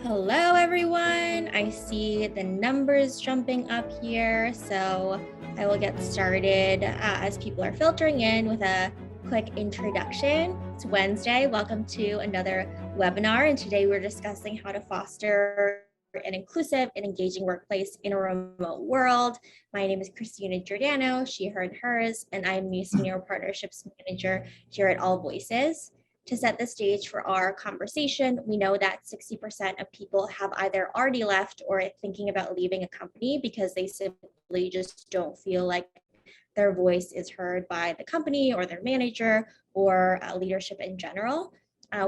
Hello, everyone. I see the numbers jumping up here, so I will get started as people are filtering in with a quick introduction. It's Wednesday. Welcome to another webinar, and today we're discussing how to foster an inclusive and engaging workplace in a remote world. My name is Christina Giordano, she, her, and hers, and I'm the Senior Partnerships Manager here at All Voices. To set the stage for our conversation, we know that 60% of people have either already left or thinking about leaving a company because they simply just don't feel like their voice is heard by the company or their manager or leadership in general.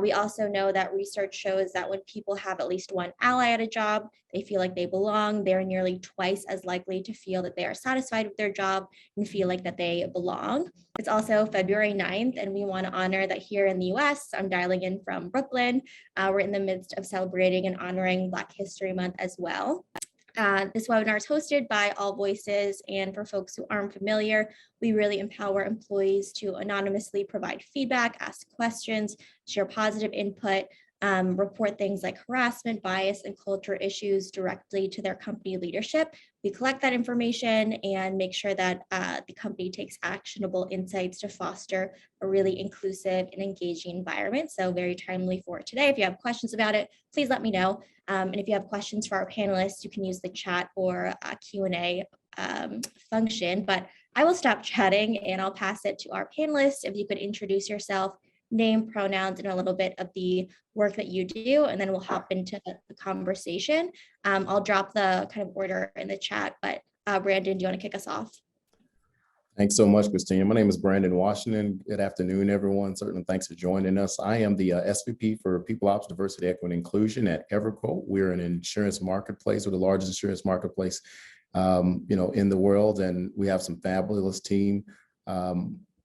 We also know that research shows that when people have at least one ally at a job, they feel like they belong. They're nearly twice as likely to feel that they are satisfied with their job and feel like that they belong. It's also February 9th, and we want to honor that here in the US. I'm dialing in from Brooklyn. We're in the midst of celebrating and honoring Black History Month as well. This webinar is hosted by All Voices, and for folks who aren't familiar, we really empower employees to anonymously provide feedback, ask questions, share positive input, report things like harassment, bias, and culture issues directly to their company leadership. We collect that information and make sure that the company takes actionable insights to foster a really inclusive and engaging environment. So very timely for today. If you have questions about it, please let me know. And if you have questions for our panelists, you can use the chat or Q&A function. But I will stop chatting and I'll pass it to our panelists. If you could introduce yourself, name, pronouns, and a little bit of the work that you do, and then we'll hop into the conversation. I'll drop the kind of order in the chat, but Brandon, do you want to kick us off? Thanks so much, Christina. My name is Brandon Washington. Good afternoon, everyone. Certainly thanks for joining us. I am the SVP for People Ops, Diversity, Equity, and Inclusion at EverQuote. We're an insurance marketplace. We're the largest insurance marketplace, in the world, and we have some fabulous team.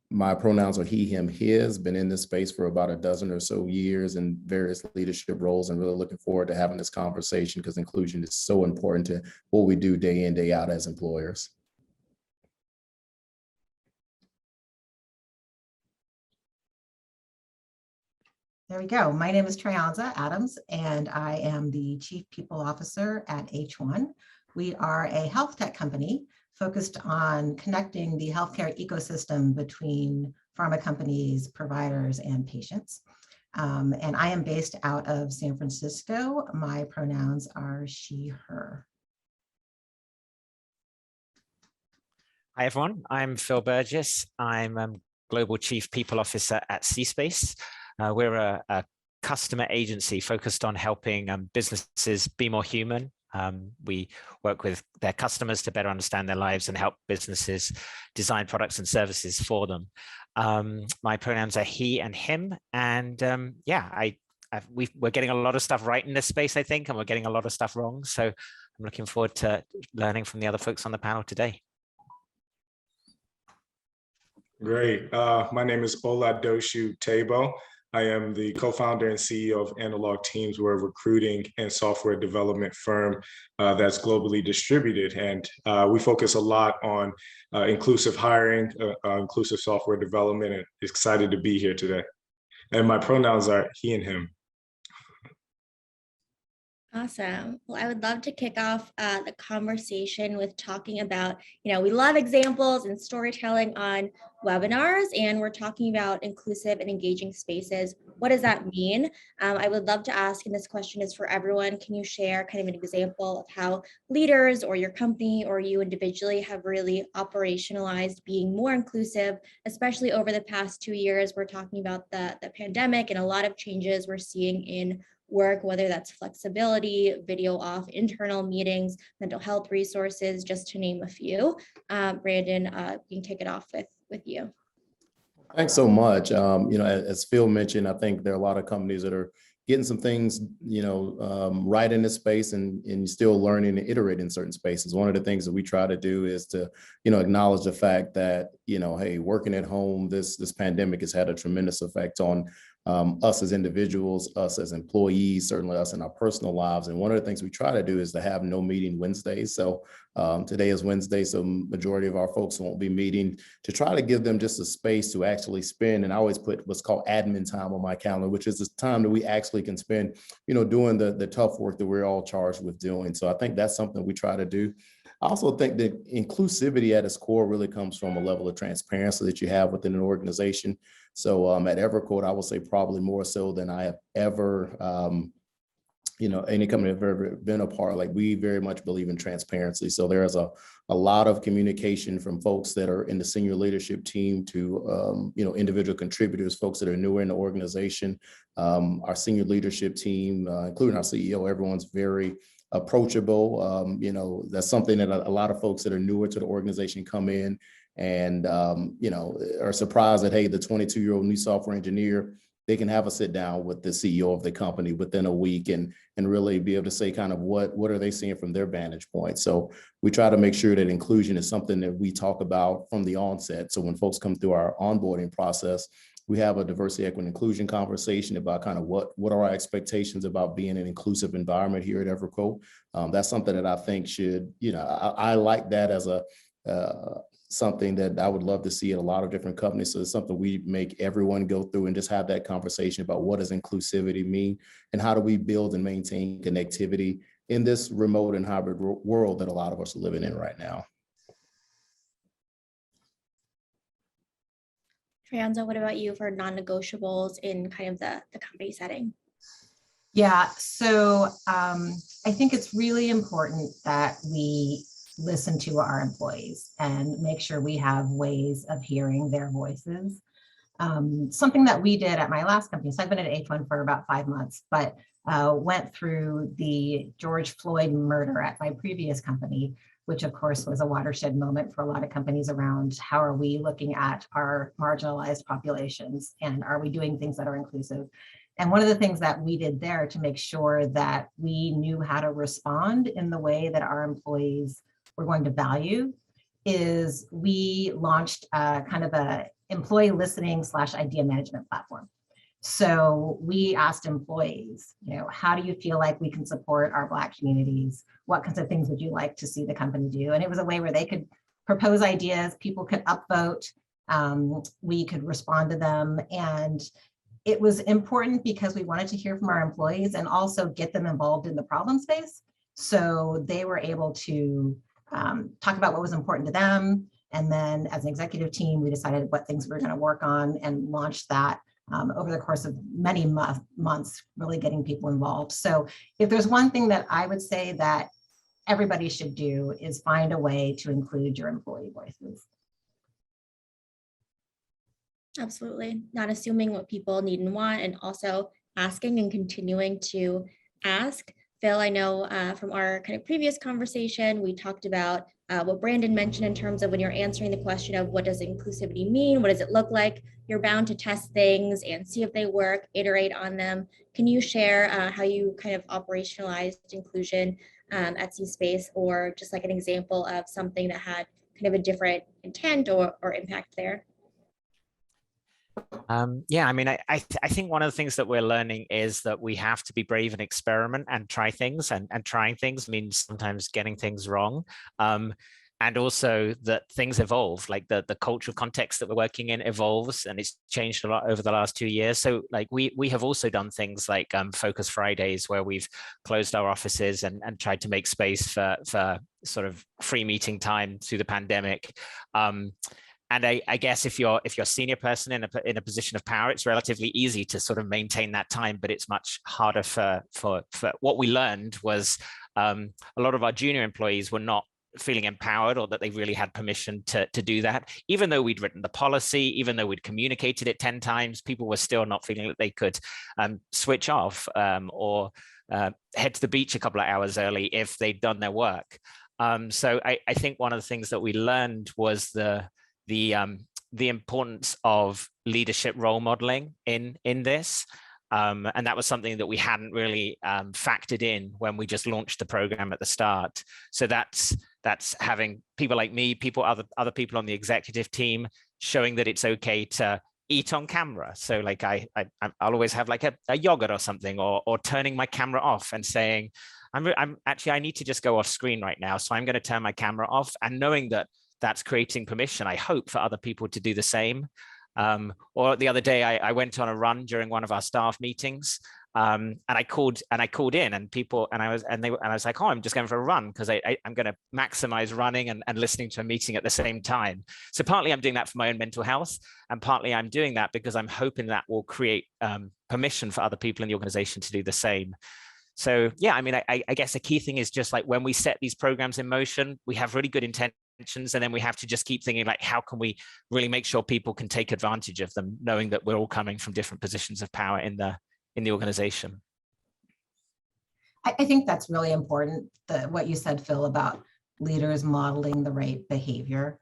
My pronouns are he, him, his. Been in this space for about a dozen or so years in various leadership roles, and really looking forward to having this conversation because inclusion is so important to what we do day in, day out as employers. There we go. My name is Traunza Adams, and I am the Chief People Officer at H1. We are a health tech company focused on connecting the healthcare ecosystem between pharma companies, providers, and patients. And I am based out of San Francisco. My pronouns are she, her. Hi, everyone. I'm Phil Burgess. I'm Global Chief People Officer at CSpace. We're a customer agency focused on helping businesses be more human. We work with their customers to better understand their lives and help businesses design products and services for them. My pronouns are he and him. And we're getting a lot of stuff right in this space, I think, and we're getting a lot of stuff wrong. So I'm looking forward to learning from the other folks on the panel today. Great. My name is Oladosu Teyibo. I am the co-founder and CEO of Analog Teams. We're a recruiting and software development firm that's globally distributed. And we focus a lot on inclusive hiring, inclusive software development, and excited to be here today. And my pronouns are he and him. Awesome. Well, I would love to kick off the conversation with talking about, we love examples and storytelling on webinars, and we're talking about inclusive and engaging spaces. What does that mean? I would love to ask, and this question is for everyone, can you share kind of an example of how leaders or your company or you individually have really operationalized being more inclusive, especially over the past 2 years? We're talking about the pandemic and a lot of changes we're seeing in work, whether that's flexibility, video off, internal meetings, mental health resources, just to name a few. Brandon, you can kick it off with you. Thanks so much. As Phil mentioned, I think there are a lot of companies that are getting some things, right in this space and still learning and iterating in certain spaces. One of the things that we try to do is to, acknowledge the fact that, hey, working at home, this pandemic has had a tremendous effect on us as individuals, us as employees, certainly us in our personal lives. And one of the things we try to do is to have no meeting Wednesdays. So today is Wednesday, so majority of our folks won't be meeting, to try to give them just a space to actually spend. And I always put what's called admin time on my calendar, which is the time that we actually can spend, doing the tough work that we're all charged with doing. So I think that's something we try to do. I also think that inclusivity at its core really comes from a level of transparency that you have within an organization. So at EverQuote, I will say probably more so than I have ever, any company I've ever been a part of. Like, we very much believe in transparency. So there's a lot of communication from folks that are in the senior leadership team to, individual contributors, folks that are newer in the organization. Our senior leadership team, including our CEO, everyone's very approachable. That's something that a lot of folks that are newer to the organization come in and, are surprised that, hey, the 22-year-old new software engineer, they can have a sit down with the CEO of the company within a week and really be able to say kind of what are they seeing from their vantage point. So we try to make sure that inclusion is something that we talk about from the onset. So when folks come through our onboarding process, we have a diversity, equity, and inclusion conversation about kind of what are our expectations about being an inclusive environment here at EverQuote. That's something that I think should, I like that as a something that I would love to see at a lot of different companies. So it's something we make everyone go through and just have that conversation about what does inclusivity mean and how do we build and maintain connectivity in this remote and hybrid world that a lot of us are living in right now. Traunza, what about you for non-negotiables in kind of the company setting? Yeah, so I think it's really important that we listen to our employees and make sure we have ways of hearing their voices. Something that we did at my last company, so I've been at H1 for about 5 months, but went through the George Floyd murder at my previous company, which of course was a watershed moment for a lot of companies around how are we looking at our marginalized populations and are we doing things that are inclusive? And one of the things that we did there to make sure that we knew how to respond in the way that our employees were going to value is we launched kind of a employee listening / idea management platform. So we asked employees, how do you feel like we can support our Black communities? What kinds of things would you like to see the company do? And it was a way where they could propose ideas, people could upvote, we could respond to them. And it was important because we wanted to hear from our employees and also get them involved in the problem space. So they were able to talk about what was important to them. And then as an executive team, we decided what things we were going to work on and launched that over the course of many months, really getting people involved. So if there's one thing that I would say that everybody should do is find a way to include your employee voices. Absolutely. Not assuming what people need and want, and also asking and continuing to ask. Phil, I know from our kind of previous conversation, we talked about what Brandon mentioned in terms of when you're answering the question of what does inclusivity mean? What does it look like? You're bound to test things and see if they work, iterate on them. Can you share how you kind of operationalized inclusion at C-Space, or just like an example of something that had kind of a different intent or impact there? Yeah, I mean, I think one of the things that we're learning is that we have to be brave and experiment and try things, and trying things means sometimes getting things wrong. And also that things evolve, like the cultural context that we're working in evolves, and it's changed a lot over the last 2 years. So like we have also done things like Focus Fridays, where we've closed our offices and tried to make space for sort of free meeting time through the pandemic. And I guess if you're a senior person in a position of power, it's relatively easy to sort of maintain that time, but it's much harder for what we learned was a lot of our junior employees were not feeling empowered, or that they really had permission to do that. Even though we'd written the policy, even though we'd communicated it 10 times, people were still not feeling that they could switch off or head to the beach a couple of hours early if they'd done their work. So I think one of the things that we learned was the importance of leadership role modeling in this. And that was something that we hadn't really factored in when we just launched the program at the start. So that's having people like me, other people on the executive team, showing that it's okay to eat on camera. So like I'll always have like a yogurt or something, or turning my camera off and saying, I'm actually, I need to just go off screen right now. So I'm going to turn my camera off, and knowing that that's creating permission, I hope, for other people to do the same. Or the other day, I went on a run during one of our staff meetings, and I called in, and I was like, oh, I'm just going for a run because I'm going to maximize running and listening to a meeting at the same time. So partly I'm doing that for my own mental health, and partly I'm doing that because I'm hoping that will create permission for other people in the organization to do the same. So yeah, I mean, I guess the key thing is just like when we set these programs in motion, we have really good intentions, and then we have to just keep thinking like, how can we really make sure people can take advantage of them, knowing that we're all coming from different positions of power in the organization. I think that's really important, what you said, Phil, about leaders modeling the right behavior,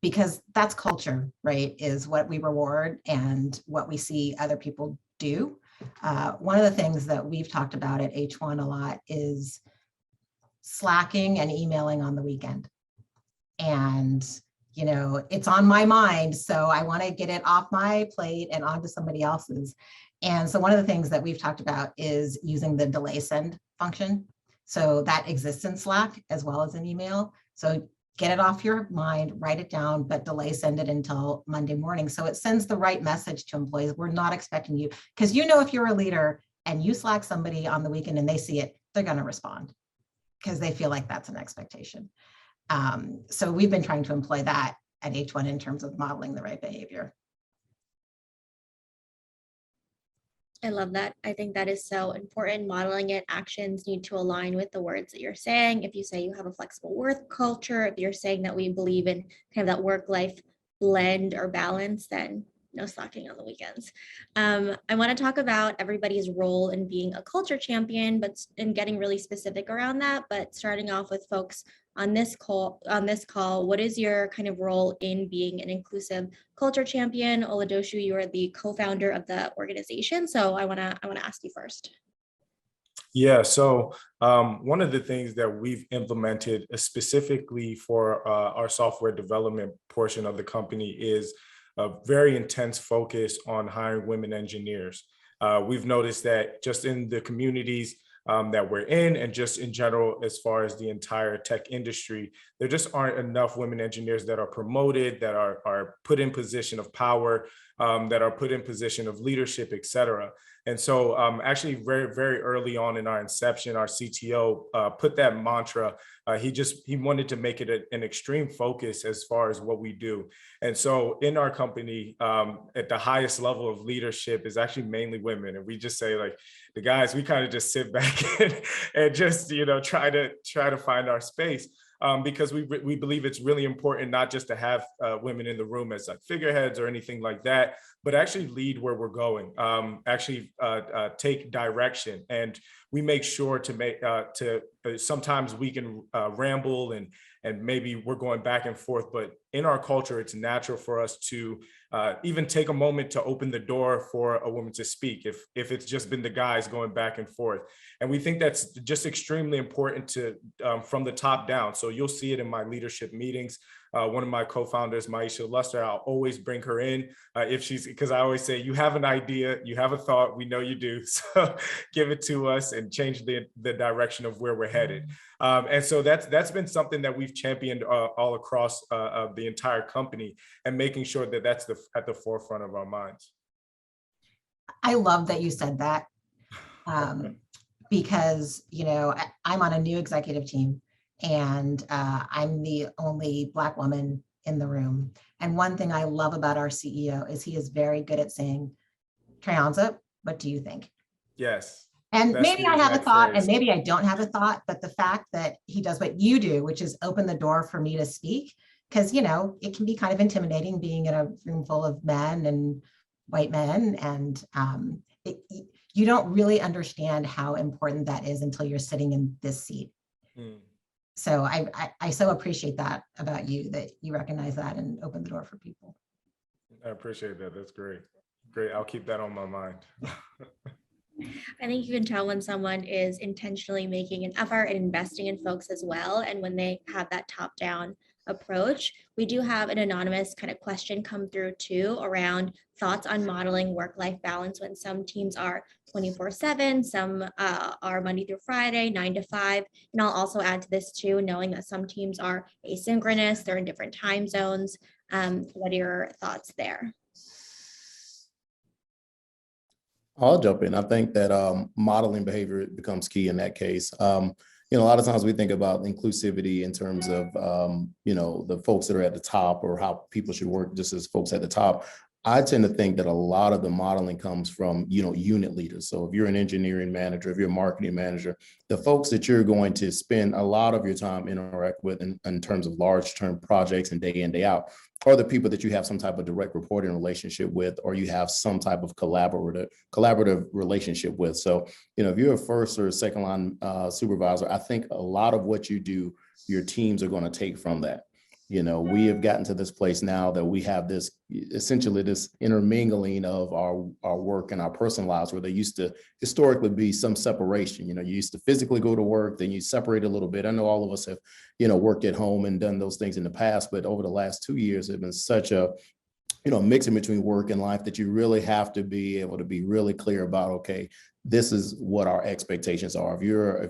because that's culture, right? Is what we reward and what we see other people do. One of the things that we've talked about at H1 a lot is slacking and emailing on the weekend. And, you know, it's on my mind, so I want to get it off my plate and onto somebody else's. And so one of the things that we've talked about is using the delay send function. So that exists in Slack as well as in email. So get it off your mind, write it down, but delay send it until Monday morning. So it sends the right message to employees. We're not expecting you, because you know, if you're a leader and you Slack somebody on the weekend and they see it, they're going to respond because they feel like that's an expectation. So we've been trying to employ that at H1 in terms of modeling the right behavior. I love that. I think that is so important. Modeling it, actions need to align with the words that you're saying. If you say you have a flexible work culture, if you're saying that we believe in kind of that work-life blend or balance, then no slacking on the weekends. I want to talk about everybody's role in being a culture champion, but in getting really specific around that. But starting off with folks on this call, what is your kind of role in being an inclusive culture champion? Oladosu, you are the co-founder of the organization, so I want to ask you first. Yeah, so one of the things that we've implemented specifically for our software development portion of the company is a very intense focus on hiring women engineers. We've noticed that just in the communities that we're in, and just in general, as far as the entire tech industry, there just aren't enough women engineers that are promoted, that are put in position of power, that are put in position of leadership, et cetera. And so actually very, very early on in our inception, our CTO put that mantra. He wanted to make it an extreme focus as far as what we do. And so in our company, at the highest level of leadership is actually mainly women. And we just say, like, the guys, we kind of just sit back and just, you know, try to find our space. Because we believe it's really important not just to have women in the room as like figureheads or anything like that, but actually lead where we're going, actually take direction. And we make sure to make sometimes we can ramble and maybe we're going back and forth, but in our culture, it's natural for us to even take a moment to open the door for a woman to speak if it's just been the guys going back and forth. And we think that's just extremely important to from the top down. So you'll see it in my leadership meetings. One of my co-founders, Maisha Luster, I'll always bring her in because I always say, you have an idea, you have a thought, we know you do, so give it to us and change the direction of where we're headed. And so that's been something that we've championed all across the entire company, and making sure that that's at the forefront of our minds. I love that you said that, because, you know, I'm on a new executive team, and I'm the only Black woman in the room. And one thing I love about our CEO is he is very good at saying, Traunza, what do you think? Yes. And maybe I have a thought and maybe I don't have a thought, but the fact that he does what you do, which is open the door for me to speak, because, you know, it can be kind of intimidating being in a room full of men and white men, and you don't really understand how important that is until you're sitting in this seat. So I so appreciate that about you, that you recognize that and open the door for people. I appreciate that. That's great. Great. I'll keep that on my mind. I think you can tell when someone is intentionally making an effort and investing in folks as well. And when they have that top-down approach. We do have an anonymous kind of question come through too around thoughts on modeling work-life balance when some teams are 24/7, some are Monday through Friday, 9 to 5. And I'll also add to this too, knowing that some teams are asynchronous, they're in different time zones. What are your thoughts there? I'll jump in. I think that modeling behavior becomes key in that case. A lot of times we think about inclusivity in terms of, the folks that are at the top or how people should work just as folks at the top. I tend to think that a lot of the modeling comes from, unit leaders. So if you're an engineering manager, if you're a marketing manager, the folks that you're going to spend a lot of your time interact with in terms of large term projects and day in, day out, are the people that you have some type of direct reporting relationship with, or you have some type of collaborative relationship with. So, if you're a first or second line supervisor, I think a lot of what you do, your teams are going to take from that. We have gotten to this place now that we have this essentially this intermingling of our work and our personal lives, where there used to historically be some separation. You used to physically go to work, then you separate a little bit. I know all of us have, worked at home and done those things in the past, but over the last 2 years, it's been such a mixing between work and life that you really have to be able to be really clear about, okay, this is what our expectations are. If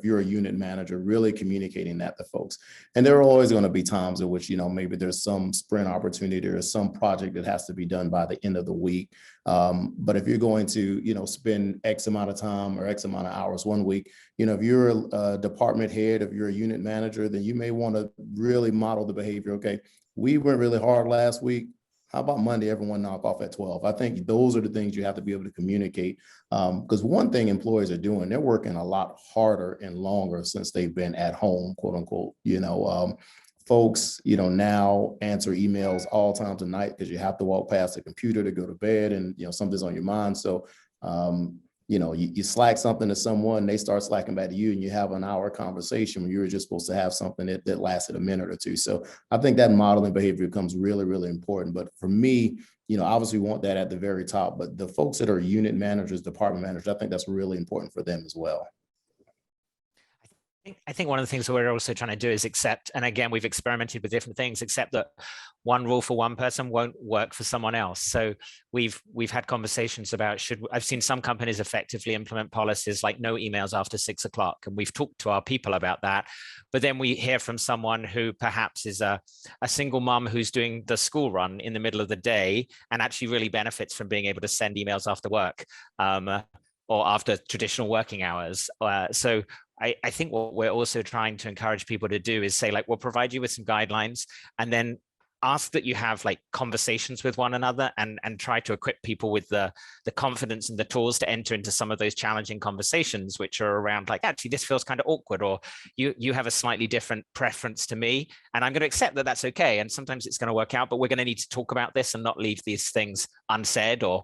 you're a unit manager, really communicating that to folks. And there are always going to be times in which, maybe there's some sprint opportunity or some project that has to be done by the end of the week. But if you're going to, spend X amount of time or X amount of hours one week, if you're a department head, if you're a unit manager, then you may want to really model the behavior. Okay, we went really hard last week. How about Monday, everyone knock off at 12? I think those are the things you have to be able to communicate. Because one thing employees are doing, they're working a lot harder and longer since they've been at home, quote unquote. Folks, now answer emails all times of night because you have to walk past the computer to go to bed and, something's on your mind. So, you slack something to someone, they start slacking back to you, and you have an hour conversation when you were just supposed to have something that lasted a minute or two. So I think that modeling behavior becomes really, really important. But for me, obviously we want that at the very top, but the folks that are unit managers, department managers, I think that's really important for them as well. I think one of the things that we're also trying to do is accept, and again, we've experimented with different things, accept that one rule for one person won't work for someone else. So we've had conversations about I've seen some companies effectively implement policies like no emails after 6 o'clock. And we've talked to our people about that. But then we hear from someone who perhaps is a single mom who's doing the school run in the middle of the day and actually really benefits from being able to send emails after work or after traditional working hours. So I think what we're also trying to encourage people to do is say, like, we'll provide you with some guidelines and then ask that you have like conversations with one another and try to equip people with the confidence and the tools to enter into some of those challenging conversations, which are around like, actually, this feels kind of awkward, or you have a slightly different preference to me, and I'm going to accept that that's okay. And sometimes it's going to work out, but we're going to need to talk about this and not leave these things unsaid or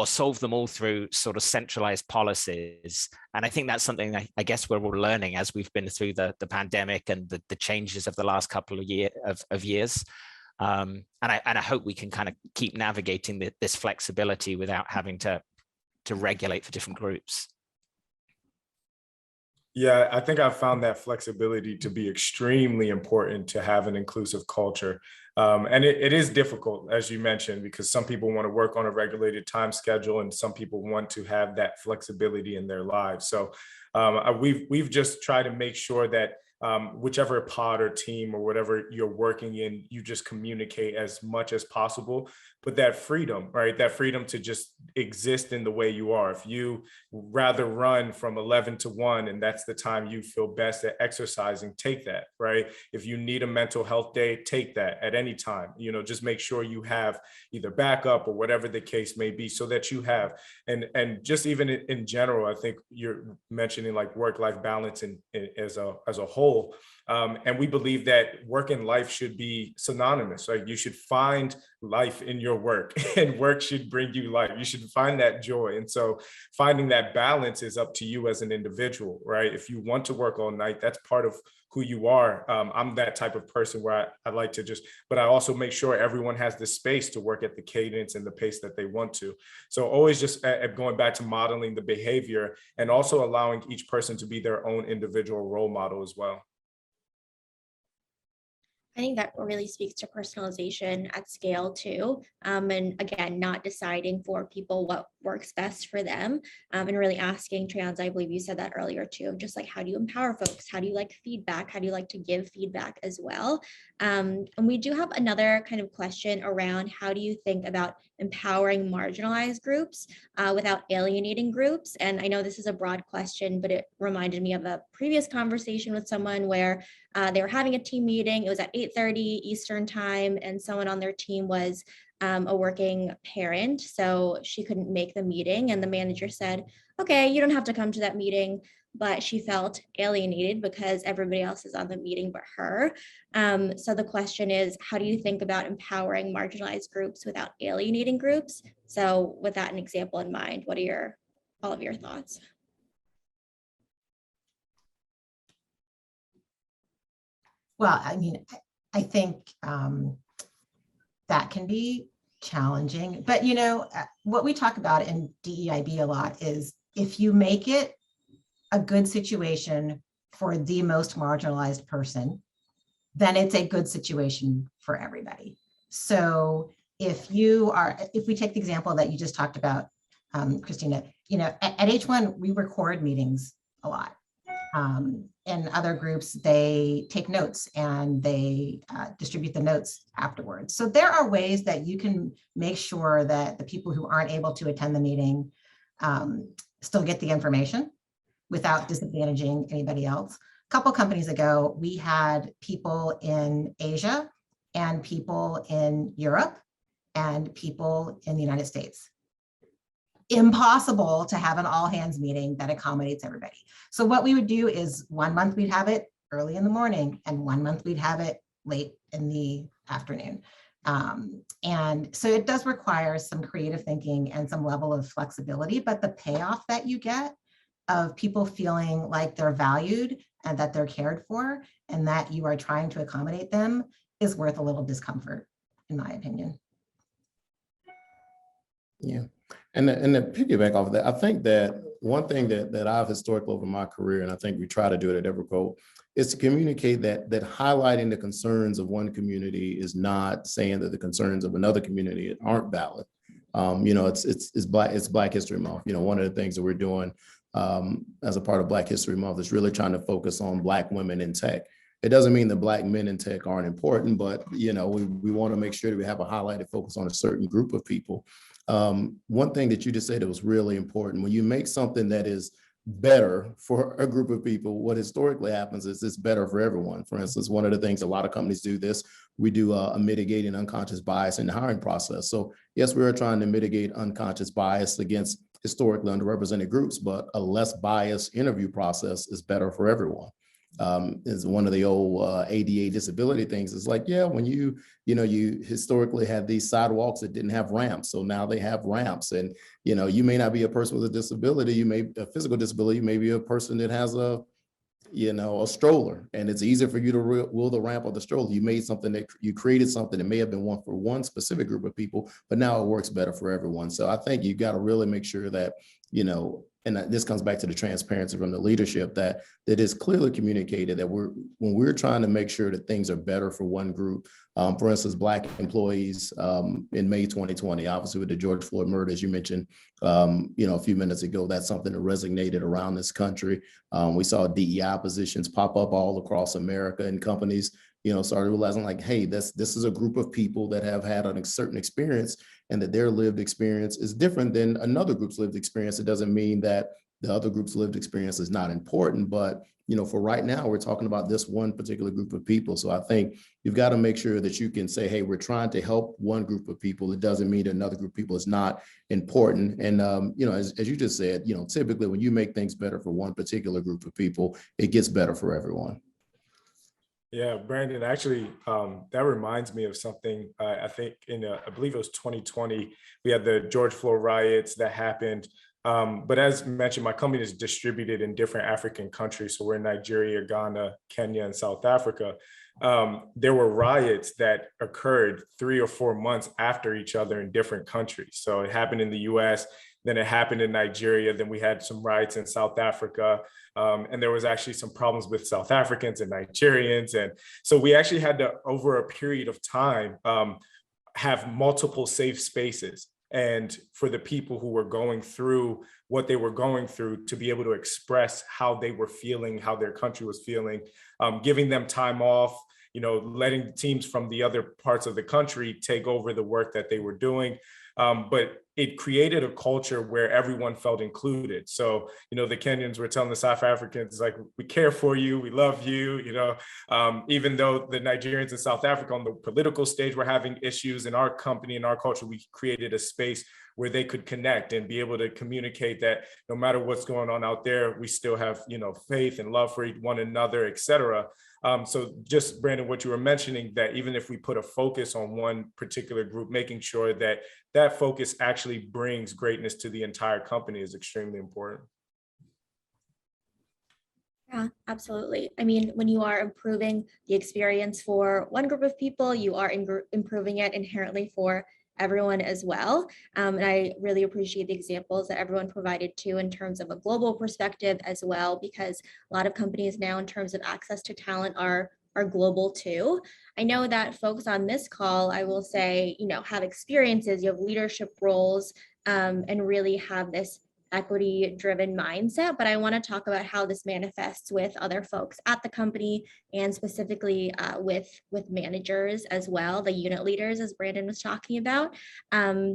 solve them all through sort of centralized policies. And I think that's something I guess we're all learning as we've been through the pandemic and the changes of the last couple of years. And I hope we can kind of keep navigating this flexibility without having to regulate for different groups. Yeah, I think I've found that flexibility to be extremely important to have an inclusive culture. And it is difficult, as you mentioned, because some people want to work on a regulated time schedule and some people want to have that flexibility in their lives. So we've just tried to make sure that whichever pod or team or whatever you're working in, you just communicate as much as possible. But that freedom, right? That freedom to just exist in the way you are. If you rather run from 11 to 1 and that's the time you feel best at exercising, take that, right? If you need a mental health day, take that at any time. Just make sure you have either backup or whatever the case may be, so that you have, and just even in general, I think you're mentioning like work-life balance as a whole. And we believe that work and life should be synonymous. Like, you should find life in your work and work should bring you life. You should find that joy. And so finding that balance is up to you as an individual, right? If you want to work all night, that's part of who you are. I'm that type of person where I like to but I also make sure everyone has the space to work at the cadence and the pace that they want to. So always just going back to modeling the behavior and also allowing each person to be their own individual role model as well. I think that really speaks to personalization at scale too. And again, not deciding for people what works best for them, and really asking Traunza, I believe you said that earlier too, just like how do you empower folks? How do you like feedback? How do you like to give feedback as well? And we do have another kind of question around how do you think about empowering marginalized groups without alienating groups? And I know this is a broad question, but it reminded me of a previous conversation with someone where they were having a team meeting. It was at 8:30 Eastern time, and someone on their team was a working parent, so she couldn't make the meeting. And the manager said, okay, you don't have to come to that meeting, but she felt alienated because everybody else is on the meeting but her. So the question is, how do you think about empowering marginalized groups without alienating groups? So with that an example in mind, what are all of your thoughts? Well, I mean, I think that can be challenging, but what we talk about in DEIB a lot is if you make it a good situation for the most marginalized person, then it's a good situation for everybody. So if we take the example that you just talked about, Christina, at H1, we record meetings a lot. In other groups, they take notes and they distribute the notes afterwards. So there are ways that you can make sure that the people who aren't able to attend the meeting still get the information without disadvantaging anybody else. A couple companies ago, we had people in Asia and people in Europe and people in the United States. Impossible to have an all hands meeting that accommodates everybody. So what we would do is 1 month we'd have it early in the morning and 1 month we'd have it late in the afternoon. And so it does require some creative thinking and some level of flexibility, but the payoff that you get of people feeling like they're valued and that they're cared for and that you are trying to accommodate them is worth a little discomfort, in my opinion. Yeah. And to piggyback off of that, I think that one thing that I've historically over my career, and I think we try to do it at EverQuote, is to communicate that highlighting the concerns of one community is not saying that the concerns of another community aren't valid. It's Black History Month. One of the things that we're doing as a part of Black History Month is really trying to focus on Black women in tech. It doesn't mean that Black men in tech aren't important, but we want to make sure that we have a highlighted focus on a certain group of people. One thing that you just said that was really important, when you make something that is better for a group of people, what historically happens is it's better for everyone. For instance, one of the things a lot of companies do this, we do a mitigating unconscious bias in the hiring process. So yes, we are trying to mitigate unconscious bias against historically underrepresented groups, but a less biased interview process is better for everyone. Is one of the old ADA disability things. It's like, yeah, when you historically had these sidewalks that didn't have ramps. So now they have ramps, and, you may not be a person with a disability. You may a physical disability. You may be a person that has a stroller, and it's easier for you to wheel the ramp or the stroller. You made something that you created something that may have been one for one specific group of people, but now it works better for everyone. So I think you got to really make sure that, and this comes back to the transparency from the leadership that is clearly communicated that when we're trying to make sure that things are better for one group. For instance, Black employees in May 2020, obviously with the George Floyd murder, as you mentioned, a few minutes ago, that's something that resonated around this country. We saw DEI positions pop up all across America, and companies, started realizing like, hey, this is a group of people that have had a certain experience, and that their lived experience is different than another group's lived experience. It doesn't mean that the other group's lived experience is not important, but for right now, we're talking about this one particular group of people. So I think you've got to make sure that you can say, hey, we're trying to help one group of people. It doesn't mean that another group of people is not important. And, as you just said, typically when you make things better for one particular group of people, it gets better for everyone. Yeah, Brandon, actually, that reminds me of something. I think I believe it was 2020, we had the George Floyd riots that happened. But as mentioned, my company is distributed in different African countries. So we're in Nigeria, Ghana, Kenya, and South Africa. There were riots that occurred 3 or 4 months after each other in different countries. So it happened in the US, then it happened in Nigeria, then we had some riots in South Africa. And there was actually some problems with South Africans and Nigerians. And so we actually had to, over a period of time, have multiple safe spaces. And for the people who were going through what they were going through to be able to express how they were feeling, how their country was feeling, giving them time off, letting teams from the other parts of the country take over the work that they were doing. But it created a culture where everyone felt included. So, the Kenyans were telling the South Africans, like, we care for you, we love you, even though the Nigerians in South Africa on the political stage were having issues, in our company, in our culture, we created a space where they could connect and be able to communicate that no matter what's going on out there, we still have, faith and love for one another, et cetera. So just, Brandon, what you were mentioning, that even if we put a focus on one particular group, making sure that that focus actually brings greatness to the entire company is extremely important. Yeah, absolutely. I mean, when you are improving the experience for one group of people, you are improving it inherently for everyone as well. And I really appreciate the examples that everyone provided too, in terms of a global perspective as well, because a lot of companies now, in terms of access to talent, are global too. I know that folks on this call, I will say, have experiences, you have leadership roles, and really have this equity-driven mindset, but I want to talk about how this manifests with other folks at the company, and specifically with managers as well, the unit leaders, as Brandon was talking about.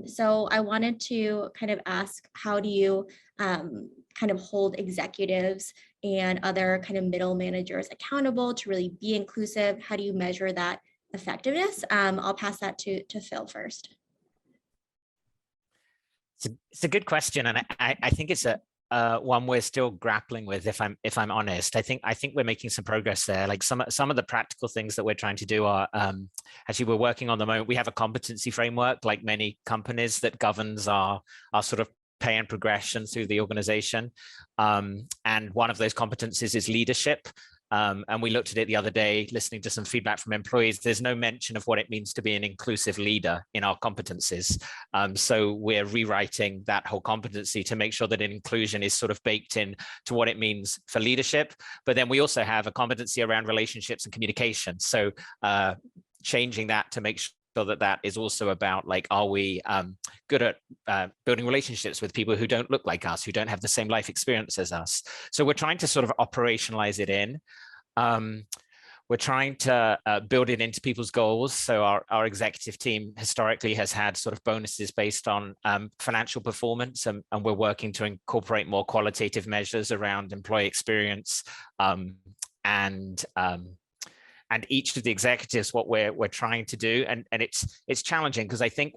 So I wanted to kind of ask, how do you kind of hold executives and other kind of middle managers accountable to really be inclusive? How do you measure that effectiveness? I'll pass that to Phil first. It's a good question, and I think it's a one we're still grappling with. If I'm honest, I think we're making some progress there. Like some of the practical things that we're trying to do are actually we're working on the moment. We have a competency framework, like many companies, that governs our sort of pay and progression through the organization. And one of those competencies is leadership. And we looked at it the other day, listening to some feedback from employees. There's no mention of what it means to be an inclusive leader in our competencies. So we're rewriting that whole competency to make sure that inclusion is sort of baked in to what it means for leadership. But then we also have a competency around relationships and communication. So changing that to make sure that is also about, like, are we good at building relationships with people who don't look like us, who don't have the same life experience as us. So we're trying to sort of operationalize it in. We're trying to build it into people's goals. So our executive team historically has had sort of bonuses based on financial performance, and we're working to incorporate more qualitative measures around employee experience, and each of the executives, what we're trying to do, and it's challenging, because I think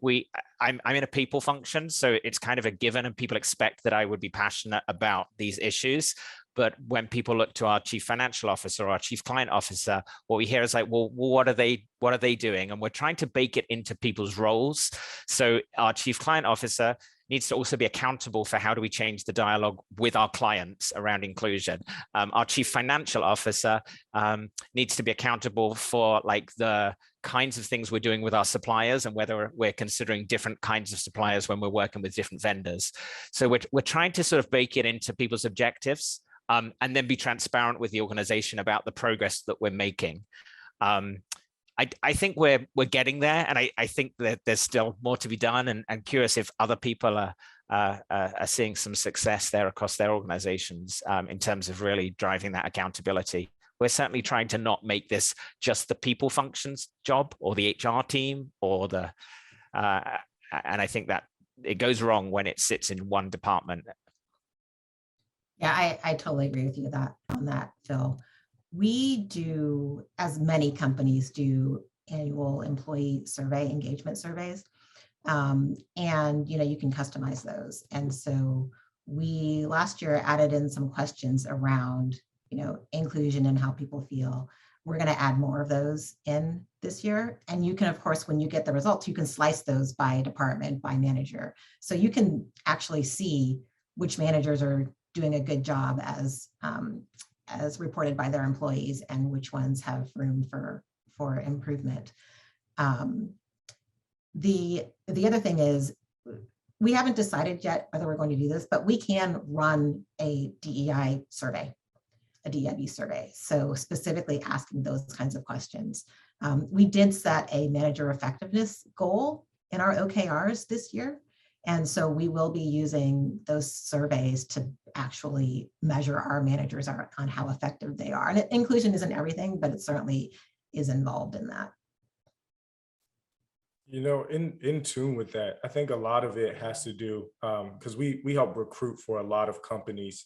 I'm in a people function, so it's kind of a given, and people expect that I would be passionate about these issues. But when people look to our chief financial officer or our chief client officer, what we hear is like, well, what are they doing? And we're trying to bake it into people's roles. So our chief client officer needs to also be accountable for how do we change the dialogue with our clients around inclusion. Our chief financial officer needs to be accountable for, like, the kinds of things we're doing with our suppliers, and whether we're considering different kinds of suppliers when we're working with different vendors. So we're trying to sort of bake it into people's objectives, and then be transparent with the organization about the progress that we're making. I think we're getting there, and I think that there's still more to be done, and curious if other people are seeing some success there across their organizations in terms of really driving that accountability. We're certainly trying to not make this just the people functions job, or the HR team, or and I think that it goes wrong when it sits in one department. Yeah, I totally agree with you on that, Phil. We do, as many companies do, annual employee survey, engagement surveys. And you can customize those. And so we last year added in some questions around inclusion and how people feel. We're going to add more of those in this year. And you can, of course, when you get the results, you can slice those by department, by manager. So you can actually see which managers are doing a good job as reported by their employees and which ones have room for improvement. The other thing is, we haven't decided yet whether we're going to do this, but we can run a DEI survey, a DEIB survey. So specifically asking those kinds of questions. We did set a manager effectiveness goal in our OKRs this year. And so we will be using those surveys to actually measure our managers on how effective they are. And inclusion isn't everything, but it certainly is involved in that. You know, in tune with that, I think a lot of it has to do, because we help recruit for a lot of companies.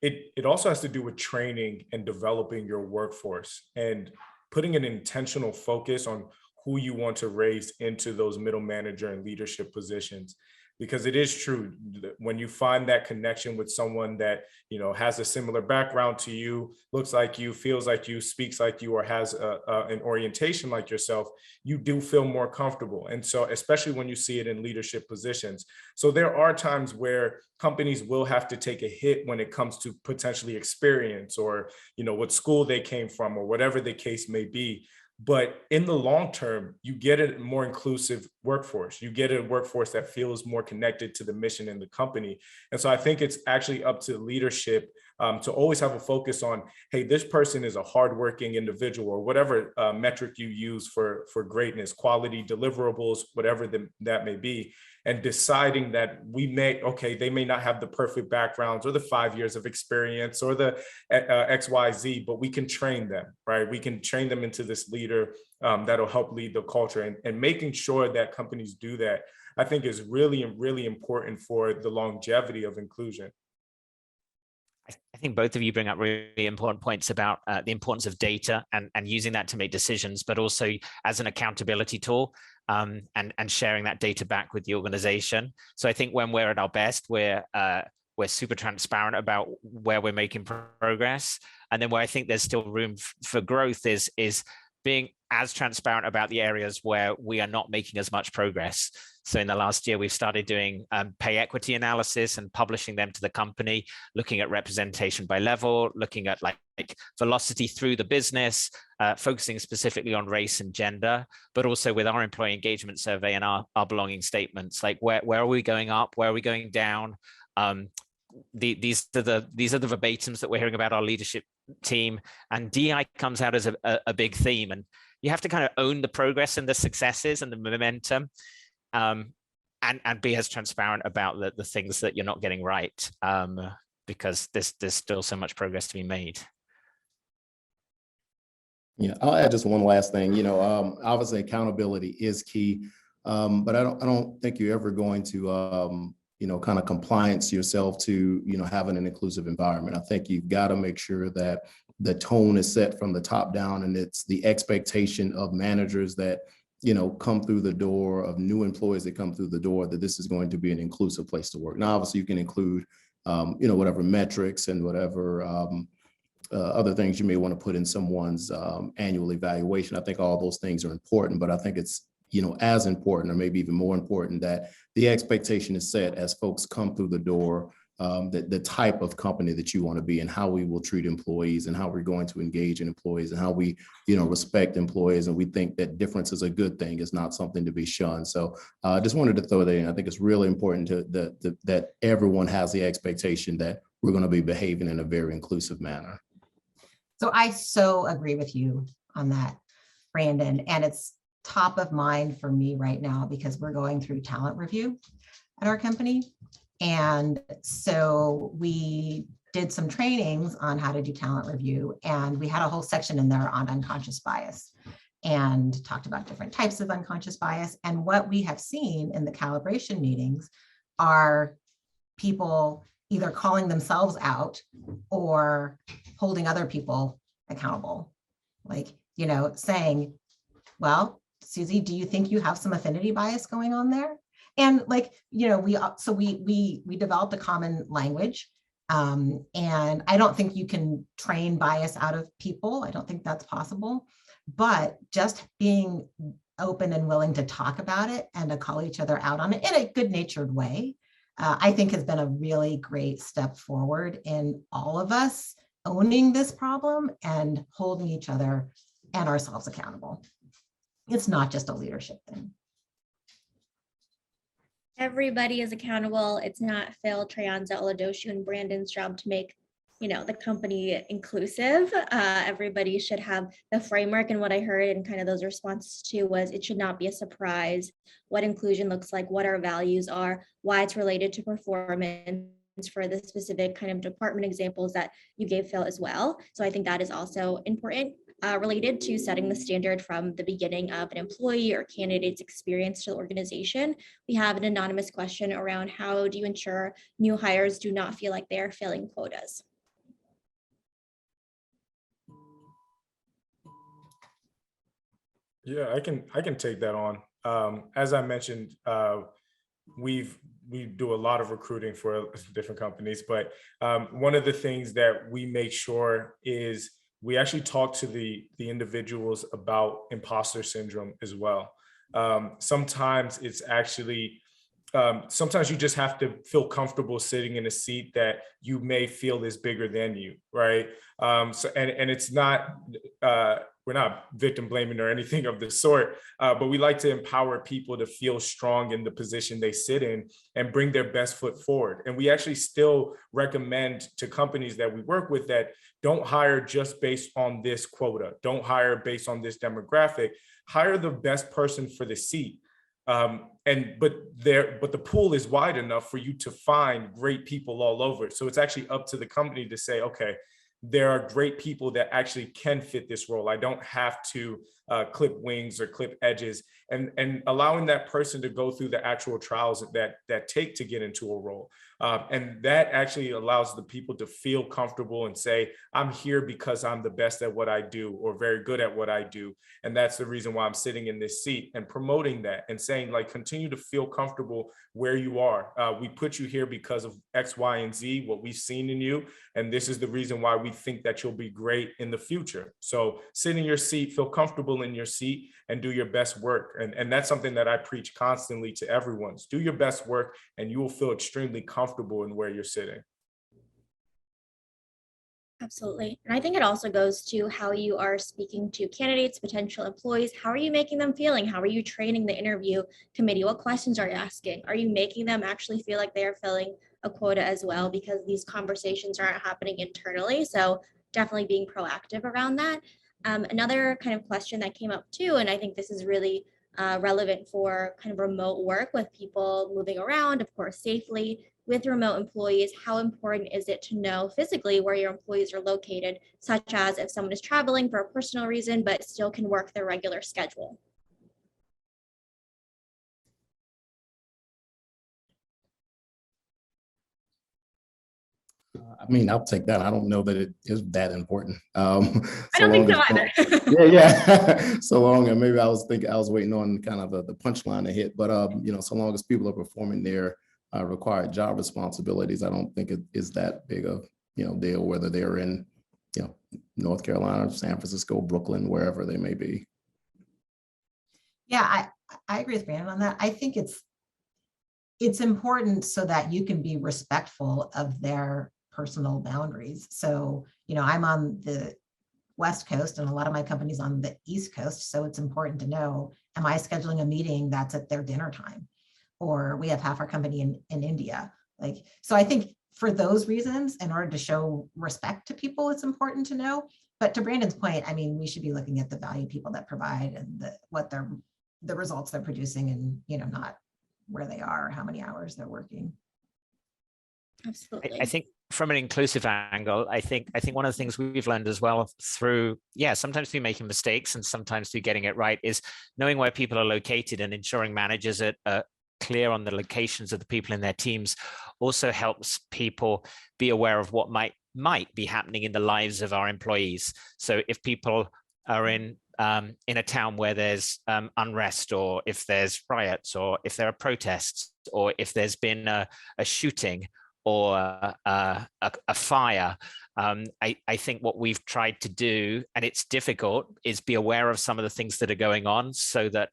It also has to do with training and developing your workforce and putting an intentional focus on who you want to raise into those middle manager and leadership positions. Because it is true, when you find that connection with someone that, you know, has a similar background to you, looks like you, feels like you, speaks like you, or has an orientation like yourself, you do feel more comfortable. And so, especially when you see it in leadership positions. So there are times where companies will have to take a hit when it comes to potentially experience, or, you know, what school they came from, or whatever the case may be. But in the long term, you get a more inclusive workforce. You get a workforce that feels more connected to the mission in the company. And so I think it's actually up to leadership to always have a focus on, hey, this person is a hardworking individual, or whatever metric you use for greatness, quality, deliverables, whatever that may be. And deciding that they may not have the perfect backgrounds or the 5 years of experience or the XYZ, but we can train them, right? We can train them into this leader that'll help lead the culture, and making sure that companies do that, I think, is really, really important for the longevity of inclusion. I think both of you bring up really important points about the importance of data and using that to make decisions, but also as an accountability tool, and sharing that data back with the organization. So I think when we're at our best, we're super transparent about where we're making progress. And then where I think there's still room for growth is being as transparent about the areas where we are not making as much progress. So in the last year, we've started doing pay equity analysis and publishing them to the company, looking at representation by level, looking at like velocity through the business, focusing specifically on race and gender, but also with our employee engagement survey and our belonging statements, like where are we going up, where are we going down? These are the verbatims that we're hearing about our leadership team, and DEI comes out as a big theme, and you have to kind of own the progress and the successes and the momentum, and be as transparent about the things that you're not getting right, because there's still so much progress to be made. Yeah, I'll add just one last thing. You know, obviously accountability is key, but I don't think you're ever going to kind of compliance yourself to, having an inclusive environment. I think you've got to make sure that the tone is set from the top down, and it's the expectation of managers that, come through the door, of new employees that come through the door, that this is going to be an inclusive place to work. Now, obviously you can include, whatever metrics and whatever other things you may want to put in someone's annual evaluation. I think all those things are important, but I think it's, as important, or maybe even more important, that the expectation is set as folks come through the door, the type of company that you want to be, and how we will treat employees, and how we're going to engage in employees, and how we, respect employees. And we think that difference is a good thing. It's not something to be shunned. So I just wanted to throw that in. I think it's really important that everyone has the expectation that we're going to be behaving in a very inclusive manner. So I so agree with you on that, Brandon. And it's top of mind for me right now because we're going through talent review at our company. And so we did some trainings on how to do talent review, and we had a whole section in there on unconscious bias and talked about different types of unconscious bias. And what we have seen in the calibration meetings are people either calling themselves out or holding other people accountable, like, saying, well, Susie, do you think you have some affinity bias going on there? And we developed a common language. And I don't think you can train bias out of people. I don't think that's possible, but just being open and willing to talk about it and to call each other out on it in a good natured way, I think has been a really great step forward in all of us owning this problem and holding each other and ourselves accountable. It's not just a leadership thing. Everybody is accountable. It's not Phil, Traunza, Oladosu, and Brandon's job to make, the company inclusive. Everybody should have the framework, and what I heard in kind of those responses too was it should not be a surprise what inclusion looks like, what our values are, why it's related to performance for the specific kind of department examples that you gave, Phil, as well. So I think that is also important. Related to setting the standard from the beginning of an employee or candidate's experience to the organization. We have an anonymous question around how do you ensure new hires do not feel like they are filling quotas? Yeah, I can take that on. As I mentioned, we do a lot of recruiting for different companies, but one of the things that we make sure is we actually talk to the individuals about imposter syndrome as well. Sometimes it's actually, sometimes you just have to feel comfortable sitting in a seat that you may feel is bigger than you, right? So and it's not, we're not victim blaming or anything of the sort, but we like to empower people to feel strong in the position they sit in and bring their best foot forward. And we actually still recommend to companies that we work with that don't hire just based on this quota, don't hire based on this demographic, hire the best person for the seat. But the pool is wide enough for you to find great people all over. So it's actually up to the company to say, okay, there are great people that actually can fit this role. I don't have to clip wings or clip edges, and allowing that person to go through the actual trials that take to get into a role. And that actually allows the people to feel comfortable and say, I'm here because I'm the best at what I do or very good at what I do. And that's the reason why I'm sitting in this seat, and promoting that and saying, like, continue to feel comfortable where you are. We put you here because of X, Y, and Z, what we've seen in you. And this is the reason why we think that you'll be great in the future. So sit in your seat, feel comfortable in your seat, and do your best work. And that's something that I preach constantly to everyone. Do your best work and you will feel extremely comfortable in where you're sitting. Absolutely. And I think it also goes to how you are speaking to candidates, potential employees. How are you making them feeling? How are you training the interview committee? What questions are you asking? Are you making them actually feel like they are filling a quota as well? Because these conversations aren't happening internally. So definitely being proactive around that. Another kind of question that came up too, and I think this is really relevant for kind of remote work with people moving around, of course, safely. With remote employees, how important is it to know physically where your employees are located, such as if someone is traveling for a personal reason, but still can work their regular schedule? I mean, I'll take that. I don't know that it is that important. I don't think so either. Yeah. So long, and maybe I was waiting on kind of the punchline to hit, but so long as people are performing their required job responsibilities, I don't think it is that big of deal whether they're in North Carolina, San Francisco, Brooklyn, wherever they may be. Yeah, I agree with Brandon on that. I think it's important so that you can be respectful of their personal boundaries. So, I'm on the West Coast and a lot of my companies on the East Coast. So it's important to know, am I scheduling a meeting that's at their dinner time? Or we have half our company in India. So I think for those reasons, in order to show respect to people, it's important to know. But to Brandon's point, I mean, we should be looking at the value people that provide and the results they're producing, and not where they are, how many hours they're working. Absolutely. I think from an inclusive angle, I think one of the things we've learned as well through, sometimes through making mistakes and sometimes through getting it right, is knowing where people are located and ensuring managers are clear on the locations of the people in their teams also helps people be aware of what might be happening in the lives of our employees. So if people are in a town where there's unrest, or if there's riots, or if there are protests, or if there's been a shooting or a fire, I think what we've tried to do, and it's difficult, is be aware of some of the things that are going on so that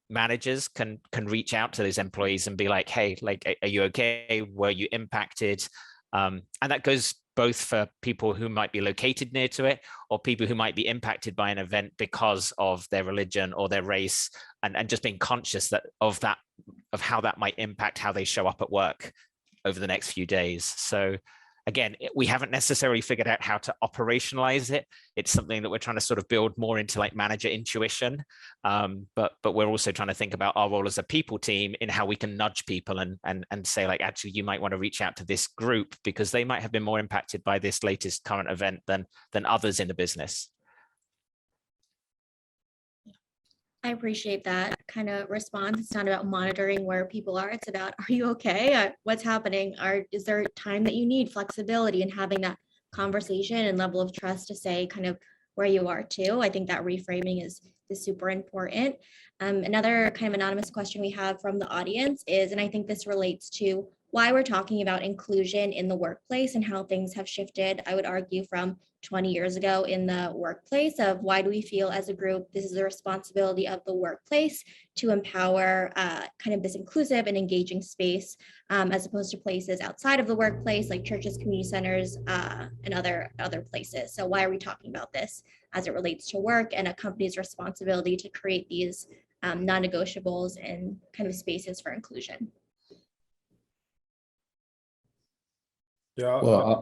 managers can reach out to those employees and be like, hey, like, are you okay? Were you impacted? And that goes both for people who might be located near to it, or people who might be impacted by an event because of their religion or their race, and just being conscious of how that might impact how they show up at work over the next few days. So again, we haven't necessarily figured out how to operationalize it. It's something that we're trying to sort of build more into like manager intuition. But we're also trying to think about our role as a people team in how we can nudge people and say like, actually, you might want to reach out to this group because they might have been more impacted by this latest current event than others in the business. I appreciate that kind of response. It's not about monitoring where people are. It's about, are you okay? What's happening? Is there time that you need, flexibility, and having that conversation and level of trust to say kind of where you are too. I think that reframing is super important. Another kind of anonymous question we have from the audience is, and I think this relates to why we're talking about inclusion in the workplace and how things have shifted, I would argue, from 20 years ago in the workplace, of why do we feel as a group this is the responsibility of the workplace to empower kind of this inclusive and engaging space, as opposed to places outside of the workplace like churches, community centers, and other places. So why are we talking about this as it relates to work and a company's responsibility to create these non-negotiables and kind of spaces for inclusion? Yeah. Well,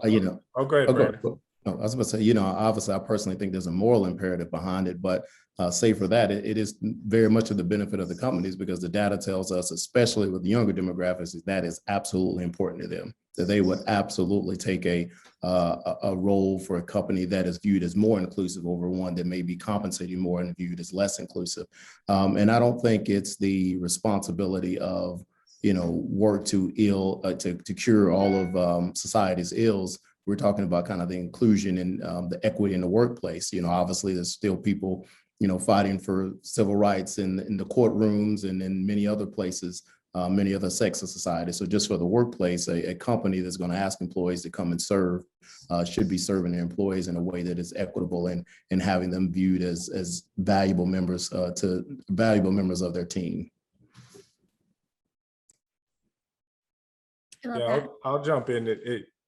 Oh, go ahead, Brandon. No, I was going to say, obviously, I personally think there's a moral imperative behind it, but say for that, it is very much to the benefit of the companies, because the data tells us, especially with the younger demographics, that is absolutely important to them, that they would absolutely take a role for a company that is viewed as more inclusive over one that may be compensating more and viewed as less inclusive. And I don't think it's the responsibility of work to cure all of society's ills. We're talking about kind of the inclusion and the equity in the workplace. Obviously there's still people, fighting for civil rights in the courtrooms and in many other places, many other sects of society. So just for the workplace, a company that's going to ask employees to come and serve should be serving their employees in a way that is equitable and having them viewed as valuable members of their team. Yeah, I'll jump in.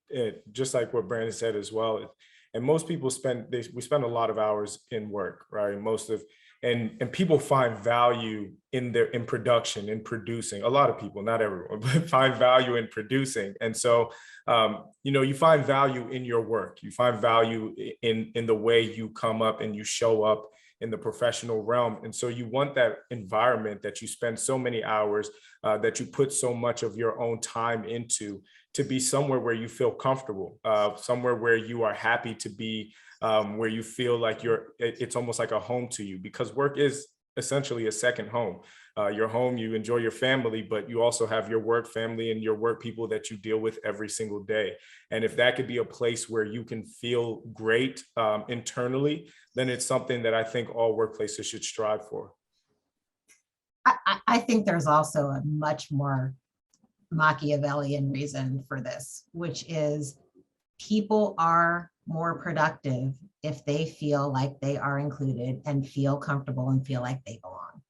It just like what Brandon said as well. And most people we spend a lot of hours in work, right? And people find value in production, in producing. A lot of people, not everyone, but find value in producing. And so, you find value in your work. You find value in the way you come up and you show up in the professional realm. And so you want that environment that you spend so many hours, that you put so much of your own time into, to be somewhere where you feel comfortable, somewhere where you are happy to be, where you feel like it's almost like a home to you, because work is essentially a second home. Your home, you enjoy your family, but you also have your work family and your work people that you deal with every single day. And if that could be a place where you can feel great internally, then it's something that I think all workplaces should strive for. I think there's also a much more Machiavellian reason for this, which is people are more productive if they feel like they are included and feel comfortable and feel like they belong.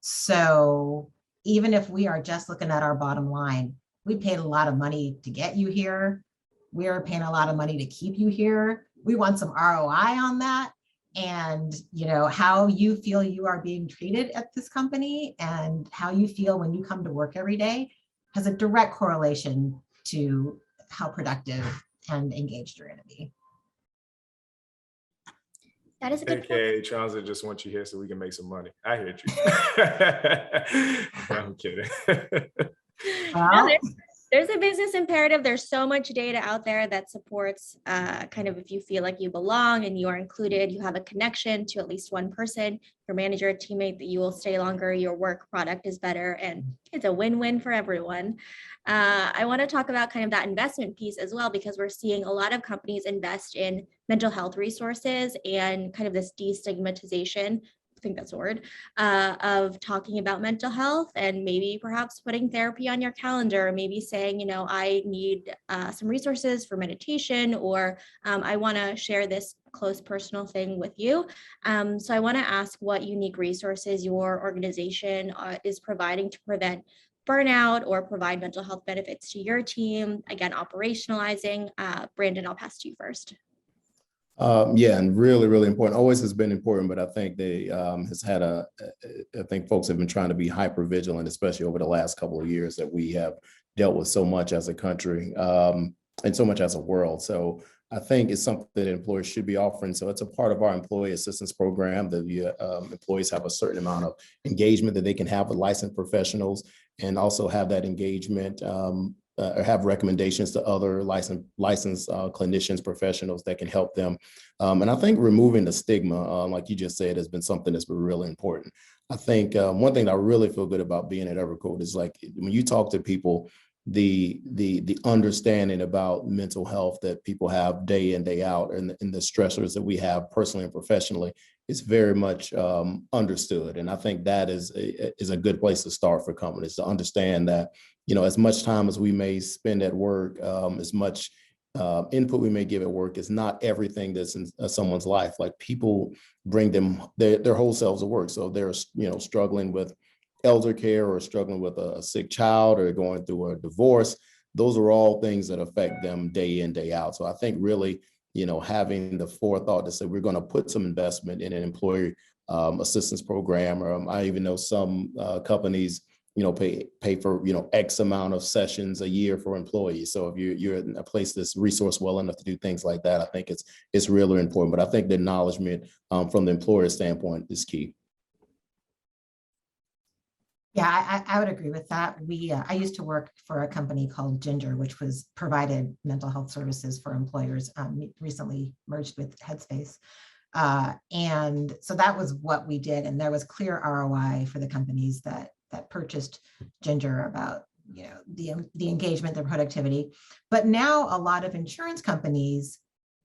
So even if we are just looking at our bottom line, we paid a lot of money to get you here. We are paying a lot of money to keep you here. We want some ROI on that. And how you feel you are being treated at this company and how you feel when you come to work every day has a direct correlation to how productive and engaged you're going to be. That is a good point. Traunza just wants you here so we can make some money. I hear you. I'm kidding. Well, there's a business imperative. There's so much data out there that supports kind of, if you feel like you belong and you are included, you have a connection to at least one person, your manager, teammate, that you will stay longer, your work product is better, and it's a win-win for everyone. I want to talk about kind of that investment piece as well, because we're seeing a lot of companies invest in mental health resources and kind of this destigmatization, I think that's a word, of talking about mental health, and maybe perhaps putting therapy on your calendar, maybe saying, I need some resources for meditation, or I want to share this close personal thing with you. So I want to ask what unique resources your organization is providing to prevent burnout or provide mental health benefits to your team. Again, operationalizing. Brandon, I'll pass to you first. Yeah, and really, really important. Always has been important, but I think they has had I think folks have been trying to be hyper vigilant, especially over the last couple of years that we have dealt with so much as a country and so much as a world. So I think it's something that employers should be offering. So it's a part of our employee assistance program that the employees have a certain amount of engagement that they can have with licensed professionals, and also have that engagement or have recommendations to other licensed clinicians, professionals that can help them. And I think removing the stigma, like you just said, has been something that's been really important. I think one thing that I really feel good about being at EverQuote is like when you talk to people, the understanding about mental health that people have day in, day out, and the stressors that we have personally and professionally is very much understood. And I think that is a good place to start for companies to understand that, you know, as much time as we may spend at work, as much input we may give at work is not everything that's in someone's life. Like people bring their whole selves to work. So they're, you know, struggling with elder care or struggling with a sick child or going through a divorce. Those are all things that affect them day in, day out. So I think really, you know, having the forethought to say we're going to put some investment in an employee assistance program. Or I even know some companies, you know, pay for, you know, X amount of sessions a year for employees. So if you're in a place that's resource well enough to do things like that, I think it's really important. But I think the acknowledgement from the employer standpoint is key. Yeah, I would agree with that. I used to work for a company called Ginger, which provided mental health services for employers, recently merged with Headspace. And so that was what we did. And there was clear ROI for the companies that purchased Ginger about, you know, the engagement, the productivity. But now a lot of insurance companies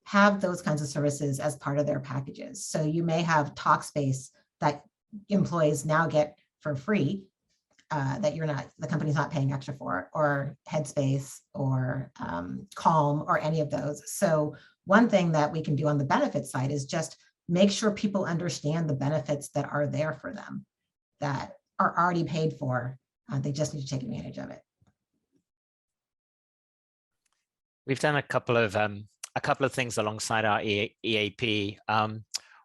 have those kinds of services as part of their packages. So you may have Talkspace that employees now get for free, that the company's not paying extra for, or Headspace or Calm or any of those. So one thing that we can do on the benefit side is just make sure people understand the benefits that are there for them, that are already paid for. They just need to take advantage of it. We've done a couple of things alongside our EAP.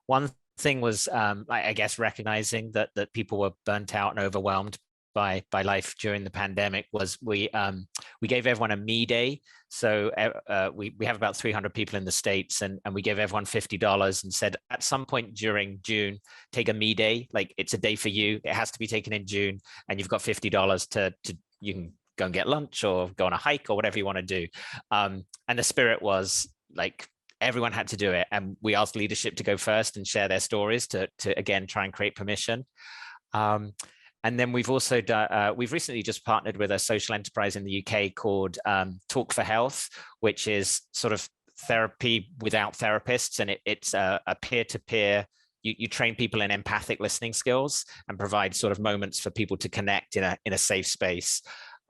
One thing was, I guess, recognizing that people were burnt out and overwhelmed by life during the pandemic. Was we gave everyone a me day. So we have about 300 people in the States, and we gave everyone $50 and said at some point during June, take a me day. Like, it's a day for you. It has to be taken in June, and you've got $50 to you can go and get lunch or go on a hike or whatever you want to do. And the spirit was like, everyone had to do it. And we asked leadership to go first and share their stories to again, try and create permission. And then we've also we've recently just partnered with a social enterprise in the UK called Talk for Health, which is sort of therapy without therapists. And it's a peer-to-peer. You train people in empathic listening skills and provide sort of moments for people to connect in a safe space.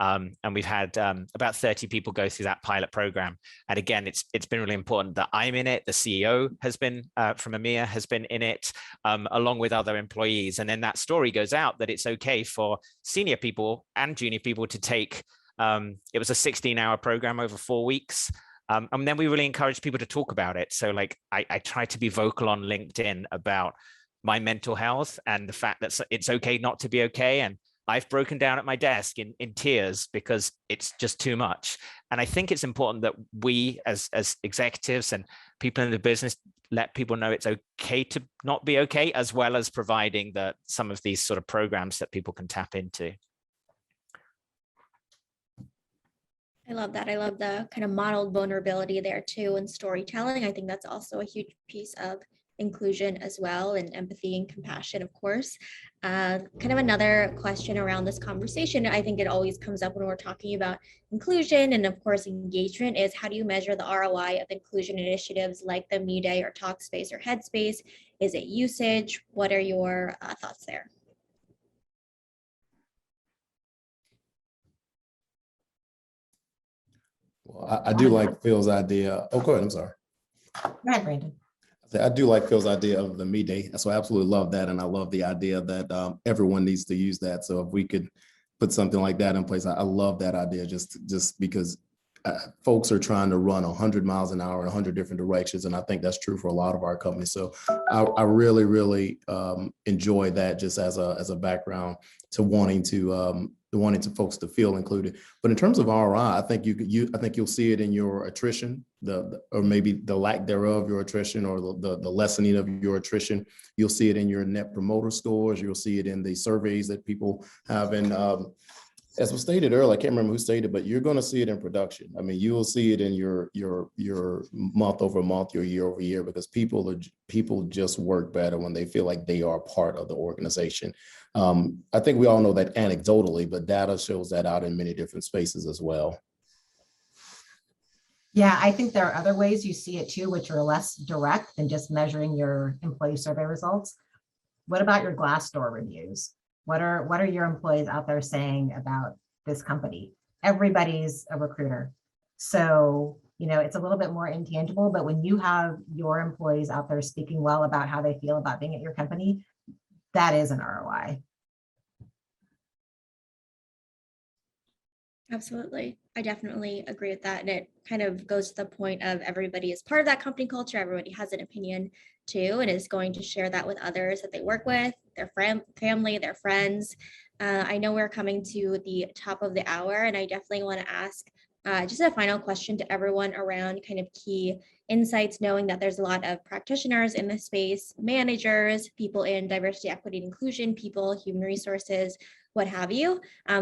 And we've had about 30 people go through that pilot program. And again, it's been really important that I'm in it. The CEO has been from EMEA has been in it, along with other employees. And then that story goes out that it's okay for senior people and junior people to take. It was a 16-hour program over 4 weeks. And then we really encourage people to talk about it. So like I try to be vocal on LinkedIn about my mental health and the fact that it's okay not to be okay. And I've broken down at my desk in tears because it's just too much. And I think it's important that we as executives and people in the business let people know it's okay to not be okay, as well as providing some of these sort of programs that people can tap into. I love that. I love the kind of modeled vulnerability there too, and storytelling. I think that's also a huge piece of inclusion as well, and empathy and compassion, of course. Kind of another question around this conversation, I think it always comes up when we're talking about inclusion and of course engagement, is how do you measure the ROI of inclusion initiatives like the Me Day or Talkspace or Headspace? Is it usage? What are your thoughts there? Well, I do like Phil's idea. Oh, go ahead. I'm sorry. Go ahead, Brandon. I do like Phil's idea of the me day. So I absolutely love that. And I love the idea that everyone needs to use that. So if we could put something like that in place, I love that idea just because folks are trying to run 100 miles an hour in 100 different directions. And I think that's true for a lot of our companies. So I really, really enjoy that just as a background to wanting to folks to feel included. But in terms of ROI, I think you'll see it in your attrition, or maybe the lack thereof your attrition, or the lessening of your attrition. You'll see it in your net promoter scores. You'll see it in the surveys that people have. And as was stated earlier, I can't remember who stated, but you're going to see it in production. I mean, you will see it in your month over month, your year over year, because people just work better when they feel like they are part of the organization. I think we all know that anecdotally, but data shows that out in many different spaces as well. Yeah, I think there are other ways you see it too, which are less direct than just measuring your employee survey results. What about your Glassdoor reviews? What are your employees out there saying about this company? Everybody's a recruiter. So, it's a little bit more intangible, but when you have your employees out there speaking well about how they feel about being at your company, that is an ROI. Absolutely. I definitely agree with that. And it kind of goes to the point of everybody is part of that company culture. Everybody has an opinion too, and is going to share that with others that they work with, their family, their friends. I know we're coming to the top of the hour, and I definitely want to ask just a final question to everyone around kind of key insights, knowing that there's a lot of practitioners in this space, managers, people in diversity, equity, and inclusion, people, human resources, what have you,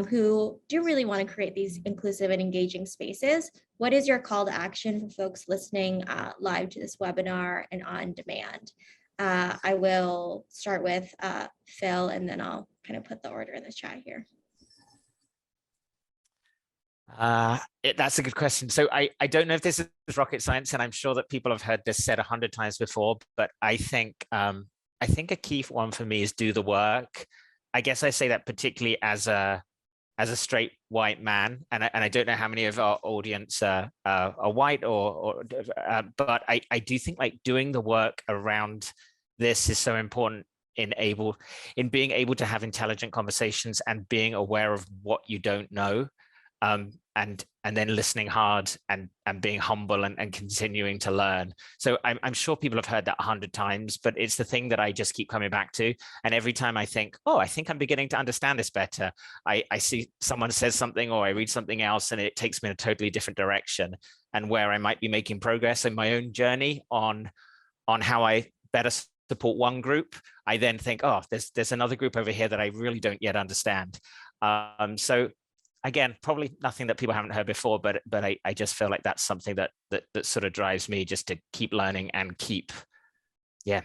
who do really want to create these inclusive and engaging spaces. What is your call to action for folks listening live to this webinar and on demand? I will start with Phil, and then I'll kind of put the order in the chat here. That's a good question. So I don't know if this is rocket science, and I'm sure that people have heard this said 100 times before, but I think a key one for me is do the work. I guess I say that particularly as a straight white man, and I don't know how many of our audience are white but I do think like doing the work around this is so important in being able to have intelligent conversations and being aware of what you don't know. And then listening hard and being humble and continuing to learn. So I'm sure people have heard that 100 times, but it's the thing that I just keep coming back to. And every time I think, oh, I think I'm beginning to understand this better, I see someone says something or I read something else and it takes me in a totally different direction, and where I might be making progress in my own journey on how I better support one group, I then think, oh, there's another group over here that I really don't yet understand. So again, probably nothing that people haven't heard before, but I just feel like that's something that sort of drives me just to keep learning and keep doing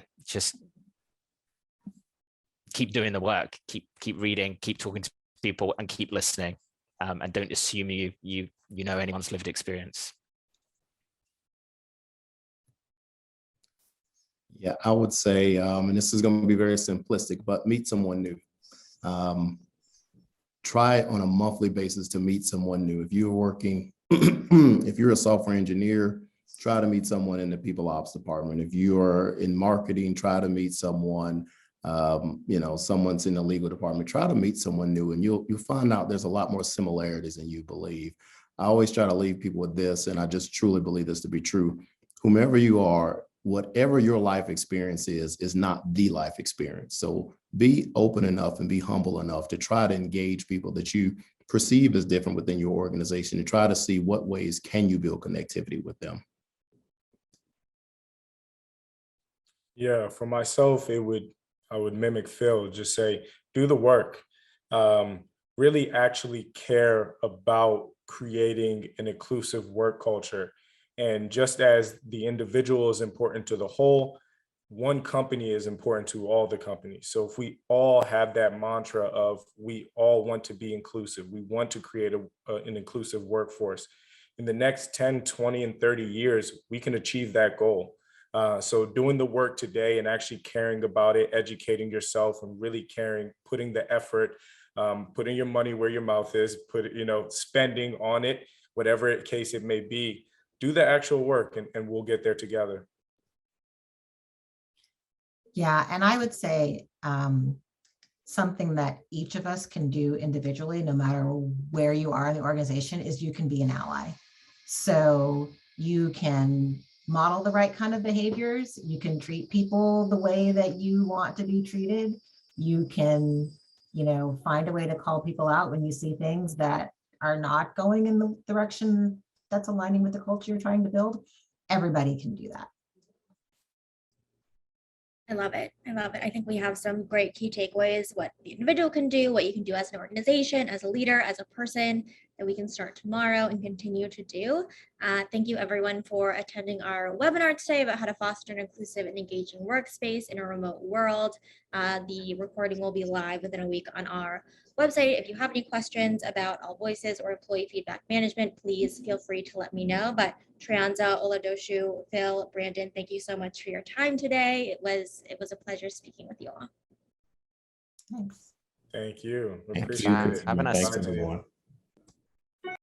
the work, keep reading, keep talking to people, and keep listening, and don't assume you know anyone's lived experience. Yeah, I would say, and this is going to be very simplistic, but meet someone new. Try on a monthly basis to meet someone new. If you're working, if you're a software engineer, try to meet someone in the people ops department. If you are in marketing, try to meet someone, someone's in the legal department, try to meet someone new, and you'll find out there's a lot more similarities than you believe. I always try to leave people with this, and I just truly believe this to be true. Whomever you are, whatever your life experience is not the life experience. So be open enough and be humble enough to try to engage people that you perceive as different within your organization, and try to see what ways can you build connectivity with them. Yeah, for myself, I would mimic Phil, just say, do the work. Really actually care about creating an inclusive work culture. And just as the individual is important to the whole, one company is important to all the companies. So if we all have that mantra of we all want to be inclusive, we want to create an inclusive workforce, in the next 10, 20, and 30 years, we can achieve that goal. So doing the work today and actually caring about it, educating yourself and really caring, putting the effort, putting your money where your mouth is, spending on it, whatever case it may be, do the actual work, and we'll get there together. Yeah, and I would say something that each of us can do individually, no matter where you are in the organization, is you can be an ally. So you can model the right kind of behaviors. You can treat people the way that you want to be treated. You can, find a way to call people out when you see things that are not going in the direction that's aligning with the culture you're trying to build. Everybody can do that. I love it. I love it. I think we have some great key takeaways, what the individual can do, what you can do as an organization, as a leader, as a person, that we can start tomorrow and continue to do. Thank you everyone for attending our webinar today about how to foster an inclusive and engaging workspace in a remote world. The recording will be live within a week on our website. If you have any questions about All Voices or employee feedback management, please feel free to let me know. But Traunza, Oladosu, Phil, Brandon, thank you so much for your time today. It was a pleasure speaking with you all. Thanks. Thank you. Thank Appreciate you. it. Having us. Thanks, everyone.